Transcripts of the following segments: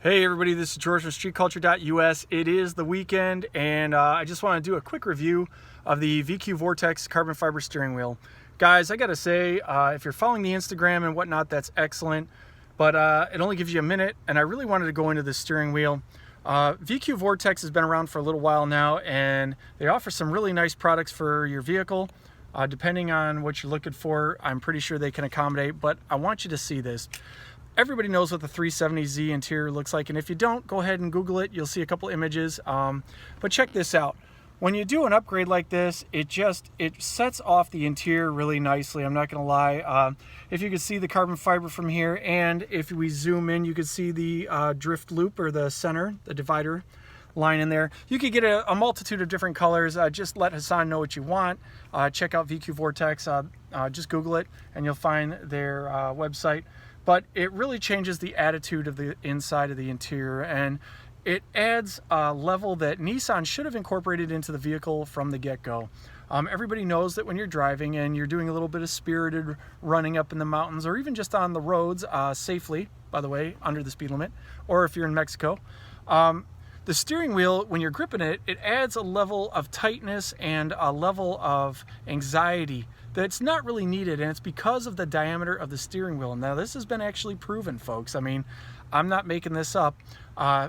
Hey everybody, this is George from StreetCulture.US. It is the weekend and I just want to do a quick review of the VQ Vortex Carbon Fiber steering wheel. Guys, I gotta say, if you're following the Instagram and whatnot, that's excellent, but it only gives you a minute and I really wanted to go into the steering wheel. VQ Vortex has been around for a little while now and they offer some really nice products for your vehicle. Depending on what you're looking for, I'm pretty sure they can accommodate, but I want you to see this. Everybody knows what the 370Z interior looks like, and if you don't, go ahead and Google it. You'll see a couple images, but check this out. When you do an upgrade like this, it sets off the interior really nicely. I'm not gonna lie. If you can see the carbon fiber from here, and if we zoom in, you can see the drift loop, or the center, the divider line in there. You could get a multitude of different colors. Just let Hassan know what you want. Check out VQ Vortex. Just Google it and you'll find their website. But it really changes the attitude of the inside of the interior, and it adds a level that Nissan should have incorporated into the vehicle from the get-go. Everybody knows that when you're driving and you're doing a little bit of spirited running up in the mountains, or even just on the roads safely, by the way, under the speed limit, or if you're in Mexico, the steering wheel, when you're gripping it, it adds a level of tightness and a level of anxiety that's not really needed, and it's because of the diameter of the steering wheel. Now, this has been actually proven, folks. I mean, I'm not making this up.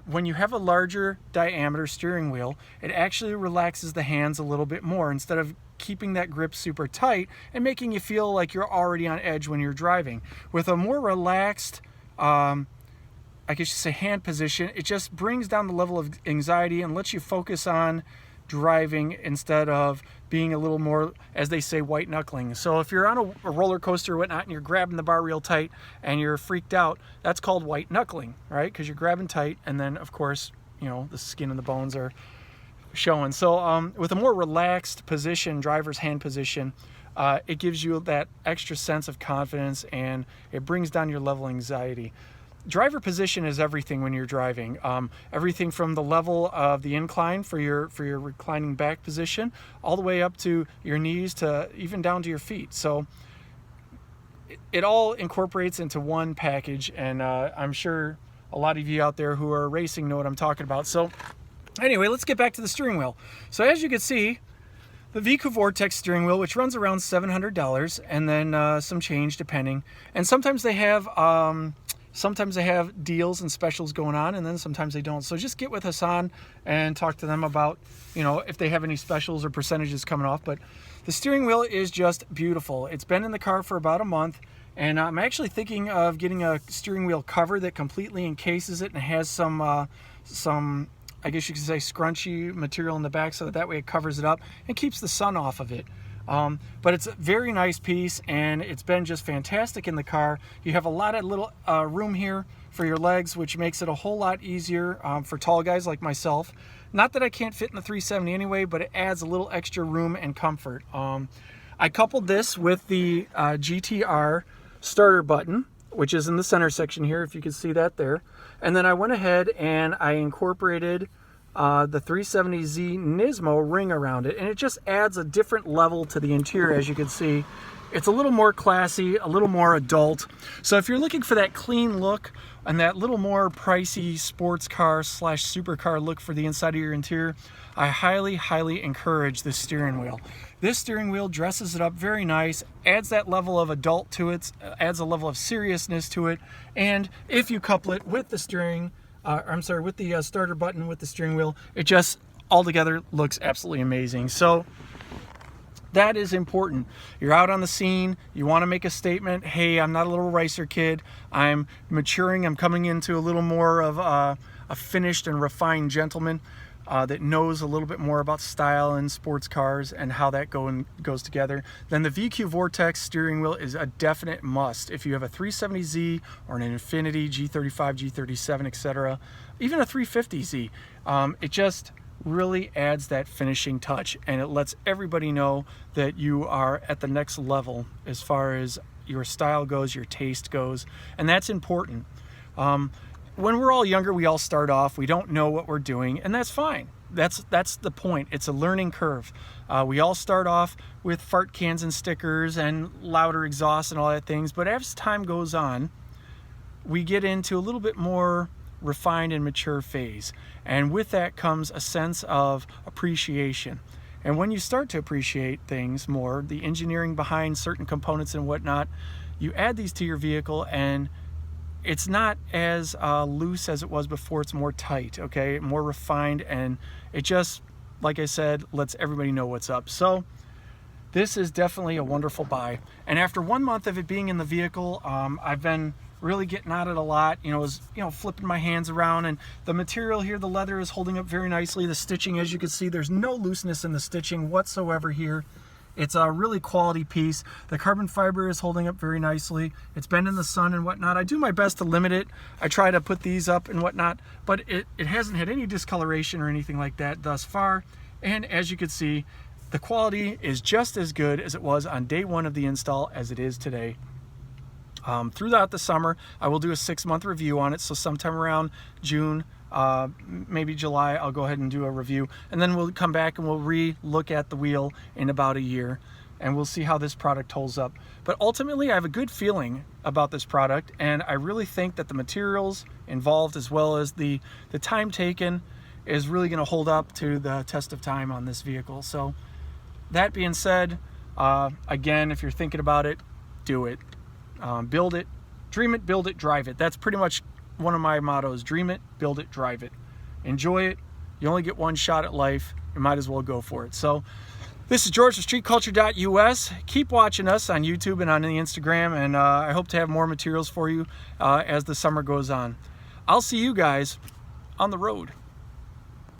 When you have a larger diameter steering wheel, it actually relaxes the hands a little bit more, instead of keeping that grip super tight and making you feel like you're already on edge when you're driving. With a more relaxed, I guess you say, hand position, it just brings down the level of anxiety and lets you focus on driving instead of being a little more, as they say, white knuckling. So if you're on a roller coaster or whatnot and you're grabbing the bar real tight and you're freaked out, that's called white knuckling, right? Because you're grabbing tight, and then of course, you know, the skin and the bones are showing. So with a more relaxed position, driver's hand position, it gives you that extra sense of confidence and it brings down your level of anxiety. Driver position is everything when you're driving. Everything from the level of the incline for your reclining back position, all the way up to your knees, to even down to your feet. So it all incorporates into one package, and I'm sure a lot of you out there who are racing know what I'm talking about. So anyway, let's get back to the steering wheel. So as you can see, the VQ Vortex steering wheel, which runs around $700, and then some change depending. And sometimes they have deals and specials going on, and then sometimes they don't. So just get with Hassan and talk to them about, you know, if they have any specials or percentages coming off. But the steering wheel is just beautiful. It's been in the car for about a month, and I'm actually thinking of getting a steering wheel cover that completely encases it and has some I guess you could say, scrunchy material in the back, so that way it covers it up and keeps the sun off of it. But it's a very nice piece, and it's been just fantastic in the car. You have a lot of little room here for your legs, which makes it a whole lot easier for tall guys like myself. Not that I can't fit in the 370 anyway, but it adds a little extra room and comfort. I coupled this with the GTR starter button, which is in the center section here, if you can see that there. And then I went ahead and I incorporated the 370Z Nismo ring around it, and it just adds a different level to the interior. As you can see, it's a little more classy, a little more adult. So if you're looking for that clean look and that little more pricey sports car / supercar look for the inside of your interior, I highly encourage this steering wheel. This steering wheel dresses it up very nice, adds that level of adult to it, adds a level of seriousness to it, and if you couple it with the with the starter button with the steering wheel, it just altogether looks absolutely amazing. So that is important. You're out on the scene, you want to make a statement. Hey, I'm not a little racer kid, I'm maturing, I'm coming into a little more of a finished and refined gentleman that knows a little bit more about style and sports cars and how that goes together. Then the VQ Vortex steering wheel is a definite must. If you have a 370Z or an Infiniti G35, G37, etc., even a 350Z, it just really adds that finishing touch, and it lets everybody know that you are at the next level as far as your style goes, your taste goes, and that's important. When we're all younger, we all start off, we don't know what we're doing, and that's fine. That's the point. It's a learning curve. We all start off with fart cans and stickers and louder exhaust and all that things, but as time goes on, we get into a little bit more refined and mature phase. And with that comes a sense of appreciation. And when you start to appreciate things more, the engineering behind certain components and whatnot, you add these to your vehicle and it's not as loose as it was before. It's more tight, okay, more refined, and it just, like I said, lets everybody know what's up. So this is definitely a wonderful buy. And after 1 month of it being in the vehicle, I've been really getting at it a lot. Was flipping my hands around, and the material here, the leather, is holding up very nicely. The stitching, as you can see, there's no looseness in the stitching whatsoever here. It's a really quality piece. The carbon fiber is holding up very nicely. It's been in the sun and whatnot. I do my best to limit it. I try to put these up and whatnot, but it hasn't had any discoloration or anything like that thus far. And as you can see, the quality is just as good as it was on day 1 of the install as it is today. Throughout the summer, I will do a 6-month review on it. So sometime around June, maybe July, I'll go ahead and do a review, and then we'll come back and we'll re-look at the wheel in about a year, and we'll see how this product holds up. But ultimately, I have a good feeling about this product, and I really think that the materials involved, as well as the time taken, is really going to hold up to the test of time on this vehicle. So that being said, again, if you're thinking about it, do it. Build it, dream it, build it, drive it. That's pretty much one of my mottos. Dream it, build it, drive it. Enjoy it. You only get one shot at life. You might as well go for it. So this is George from StreetCulture.US. Keep watching us on YouTube and on the Instagram, and I hope to have more materials for you as the summer goes on. I'll see you guys on the road.